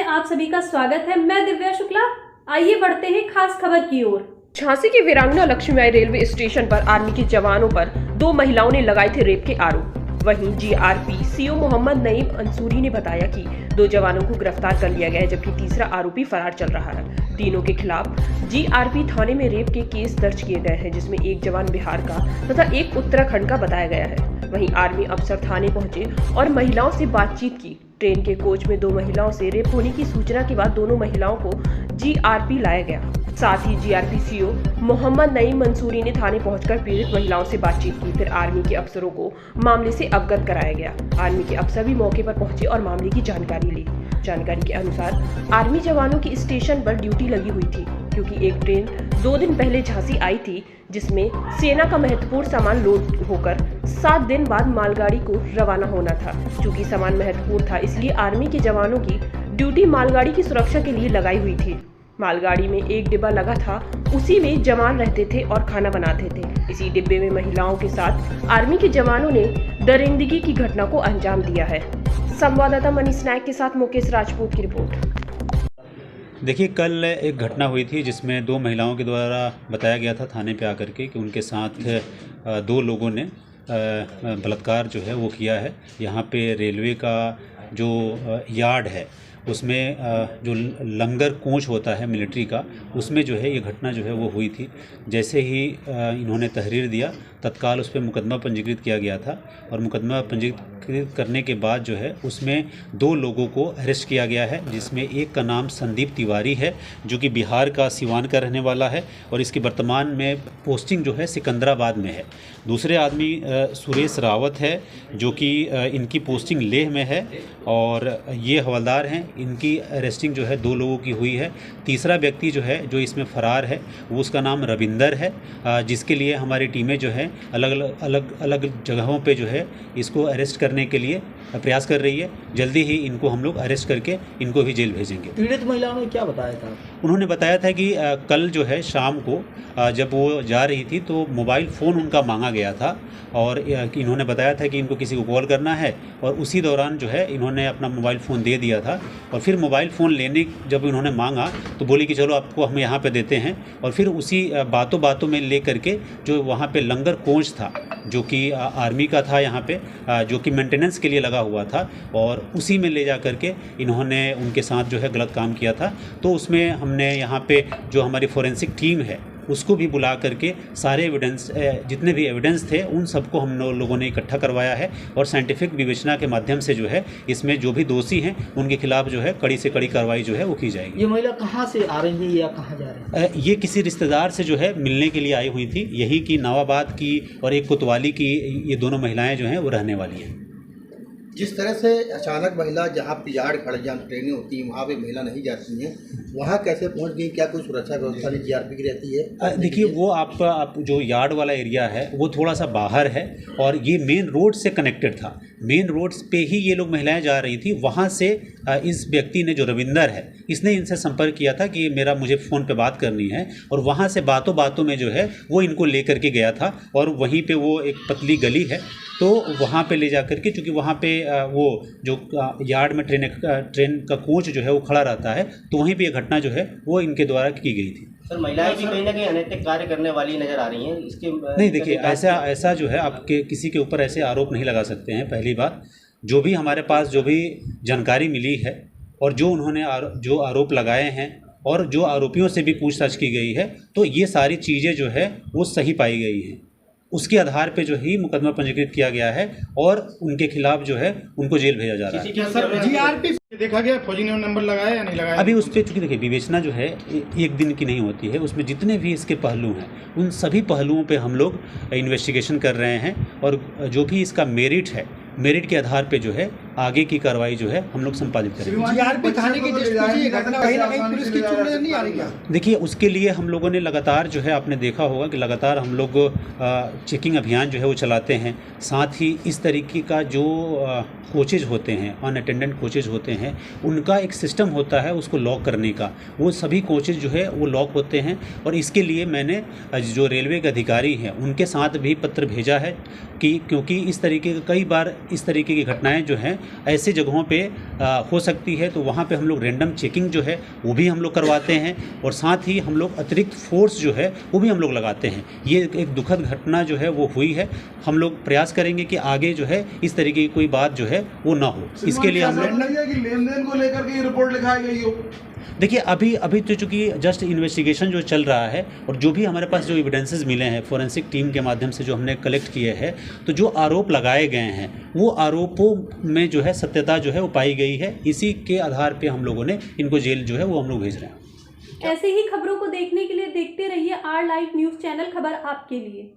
आप सभी का स्वागत है। मैं दिव्या शुक्ला। आइए बढ़ते हैं खास खबर की ओर। झांसी की वीरांगना लक्ष्मीबाई रेलवे स्टेशन पर आर्मी के जवानों पर 2 महिलाओं ने लगाए थे रेप के आरोप। वहीं जीआरपी सीओ मोहम्मद नईम अंसूरी ने बताया कि 2 जवानों को गिरफ्तार कर लिया गया है, जबकि तीसरा आरोपी फरार चल रहा है। तीनों के खिलाफ जीआरपी थाने में रेप के केस दर्ज किए गए हैं, जिसमें एक जवान बिहार का तथा एक उत्तराखंड का बताया गया है। वहीं आर्मी अफसर थाने पहुंचे और महिलाओं से बातचीत की। ट्रेन के कोच में 2 महिलाओं से रेप होने की सूचना के बाद दोनों महिलाओं को जीआरपी लाया गया। साथ ही जीआरपी सीओ मोहम्मद नईम मंसूरी ने थाने पहुंचकर पीड़ित महिलाओं से बातचीत की। फिर आर्मी के अफसरों को मामले से अवगत कराया गया। आर्मी के अफसर भी मौके पर पहुंचे और मामले की जानकारी ली। जानकारी के अनुसार आर्मी जवानों की स्टेशन पर ड्यूटी लगी हुई थी, क्योंकि एक ट्रेन 2 दिन पहले झांसी आई थी, जिसमें सेना का महत्वपूर्ण सामान लोड होकर 7 दिन बाद मालगाड़ी को रवाना होना था। चूंकि सामान महत्वपूर्ण था, इसलिए आर्मी के जवानों की ड्यूटी मालगाड़ी की सुरक्षा के लिए लगाई हुई थी। मालगाड़ी में एक डिब्बा लगा था, उसी में जवान रहते थे और खाना बनाते थे। इसी डिब्बे में महिलाओं के साथ आर्मी के जवानों ने दरिंदगी की घटना को अंजाम दिया है। संवाददाता मनीष नायक के साथ मुकेश राजपूत की रिपोर्ट। देखिए, कल एक घटना हुई थी जिसमें 2 महिलाओं के द्वारा बताया गया था थाने पे आकर के कि उनके साथ 2 लोगों ने बलात्कार जो है वो किया है। यहाँ पे रेलवे का जो यार्ड है उसमें जो लंगर कोच होता है मिलिट्री का, उसमें जो है ये घटना जो है वो हुई थी। जैसे ही इन्होंने तहरीर दिया, तत्काल उस पर मुकदमा पंजीकृत किया गया था और मुकदमा पंजीकृत करने के बाद जो है उसमें 2 लोगों को अरेस्ट किया गया है, जिसमें एक का नाम संदीप तिवारी है, जो कि बिहार का सिवान का रहने वाला है और इसकी वर्तमान में पोस्टिंग जो है सिकंदराबाद में है। दूसरे आदमी सुरेश रावत है, जो कि इनकी पोस्टिंग लेह में है और ये हवलदार हैं। इनकी अरेस्टिंग जो है 2 लोगों की हुई है। तीसरा व्यक्ति जो है जो इसमें फ़रार है वो उसका नाम रविंदर है, जिसके लिए हमारी टीमें जो है अलग जगहों पे जो है इसको अरेस्ट करने के लिए प्रयास कर रही है। जल्दी ही इनको हम लोग अरेस्ट करके इनको भी जेल भेजेंगे। पीड़ित महिलाओं ने क्या बताया था? उन्होंने बताया था कि कल जो है शाम को जब वो जा रही थी तो मोबाइल फ़ोन उनका मांगा गया था और इन्होंने बताया था कि इनको किसी को कॉल करना है और उसी दौरान जो है इन्होंने अपना मोबाइल फ़ोन दे दिया था। और फिर मोबाइल फ़ोन लेने जब इन्होंने मांगा तो बोली कि चलो आपको हम यहाँ पे देते हैं। और फिर उसी बातों में ले करके जो वहाँ पे लंगर कोच था, जो कि आर्मी का था यहाँ पे, जो कि मेंटेनेंस के लिए लगा हुआ था, और उसी में ले जा करके इन्होंने उनके साथ जो है गलत काम किया था। तो उसमें हमने यहाँ पे जो हमारी फोरेंसिक टीम है उसको भी बुला करके सारे एविडेंस, जितने भी एविडेंस थे उन सबको हम लोगों ने इकट्ठा करवाया है और साइंटिफिक विवेचना के माध्यम से जो है इसमें जो भी दोषी हैं उनके खिलाफ जो है कड़ी से कड़ी कार्रवाई जो है वो की जाएगी। ये महिला कहाँ से आ रही है या कहाँ जा रही है? ये किसी रिश्तेदार से जो है मिलने के लिए आई हुई थी। यही की नवाबाद की और एक कोतवाली की ये दोनों महिलाएँ जो हैं वो रहने वाली हैं। जिस तरह से अचानक महिला जहाँ पिजाड़ खड़े जहाँ ट्रेनें होती हैं वहाँ पे महिला नहीं जाती हैं, वहाँ कैसे पहुँच गई? क्या कोई सुरक्षा व्यवस्था जीआरपी की रहती है? देखिए, वो आप जो यार्ड वाला एरिया है वो थोड़ा सा बाहर है और ये मेन रोड से कनेक्टेड था। मेन रोड पे ही ये लोग महिलाएं जा रही थी। वहाँ से इस व्यक्ति ने, जो रविंदर है, इसने इनसे संपर्क किया था कि मुझे फ़ोन पे बात करनी है, और वहाँ से बातों में जो है वो इनको ले करके गया था। और वहीं पे वो एक पतली गली है तो वहाँ पे ले जा करके, चूँकि वहाँ पे वो जो यार्ड में ट्रेन का कोच जो है वो खड़ा रहता है, तो वहीं पे ये घटना जो है वो इनके द्वारा की गई थी। सर, महिलाएं भी कहीं ना कहीं अनैतिक कार्य करने वाली नजर आ रही हैं। इसके नहीं, देखिए, ऐसा जो है आपके किसी के ऊपर ऐसे आरोप नहीं लगा सकते हैं। पहली बात, जो भी हमारे पास जो भी जानकारी मिली है और जो उन्होंने जो आरोप लगाए हैं और जो आरोपियों से भी पूछताछ की गई है, तो ये सारी चीज़ें जो है वो सही पाई गई हैं। उसके आधार पे जो ही मुकदमा पंजीकृत किया गया है और उनके खिलाफ जो है उनको जेल भेजा जा रहा है। सर, जीआरपी देखा गया फौजी ने नंबर लगाया या नहीं लगाया? अभी उस पर चूँकि देखिए विवेचना जो है एक दिन की नहीं होती है, उसमें जितने भी इसके पहलू हैं उन सभी पहलुओं पे हम लोग इन्वेस्टिगेशन कर रहे हैं और जो भी इसका मेरिट है, मेरिट के आधार पे जो है आगे की कार्रवाई जो है हम लोग संपादित करेंगे। जीआरपी थाने की ये घटना कहीं ना कहीं पुलिस की चूक नजर नहीं आ रही क्या? देखिए, उसके लिए हम लोगों ने लगातार जो है, आपने देखा होगा कि लगातार हम लोग चेकिंग अभियान जो है वो चलाते हैं। साथ ही इस तरीके का जो कोचेज होते हैं, अनअटेंडेंट कोचेज होते हैं, उनका एक सिस्टम होता है उसको लॉक करने का। वो सभी कोचेज जो है वो लॉक होते हैं और इसके लिए मैंने जो रेलवे के अधिकारी हैं उनके साथ भी पत्र भेजा है कि क्योंकि इस तरीके का कई बार इस तरीके की घटनाएं जो हैं ऐसे जगहों पे हो सकती है तो वहाँ पे हम लोग रैंडम चेकिंग जो है वो भी हम लोग करवाते हैं, और साथ ही हम लोग अतिरिक्त फोर्स जो है वो भी हम लोग लगाते हैं। ये एक दुखद घटना जो है वो हुई है। हम लोग प्रयास करेंगे कि आगे जो है इस तरीके की कोई बात जो है वो ना हो। इसके लिए हम लोग लेन देन को लेकर के रिपोर्ट लिखाई गई हो। देखिए अभी तो चूँकि जस्ट इन्वेस्टिगेशन जो चल रहा है और जो भी हमारे पास जो एविडेंसेस मिले हैं फॉरेंसिक टीम के माध्यम से जो हमने कलेक्ट किए हैं, तो जो आरोप लगाए गए हैं वो आरोपों में जो है सत्यता जो है वो पाई गई है। इसी के आधार पे हम लोगों ने इनको जेल जो है वो हम लोग भेज रहे हैं। ऐसे ही खबरों को देखने के लिए देखते रहिए R Live न्यूज़ चैनल, खबर आपके लिए।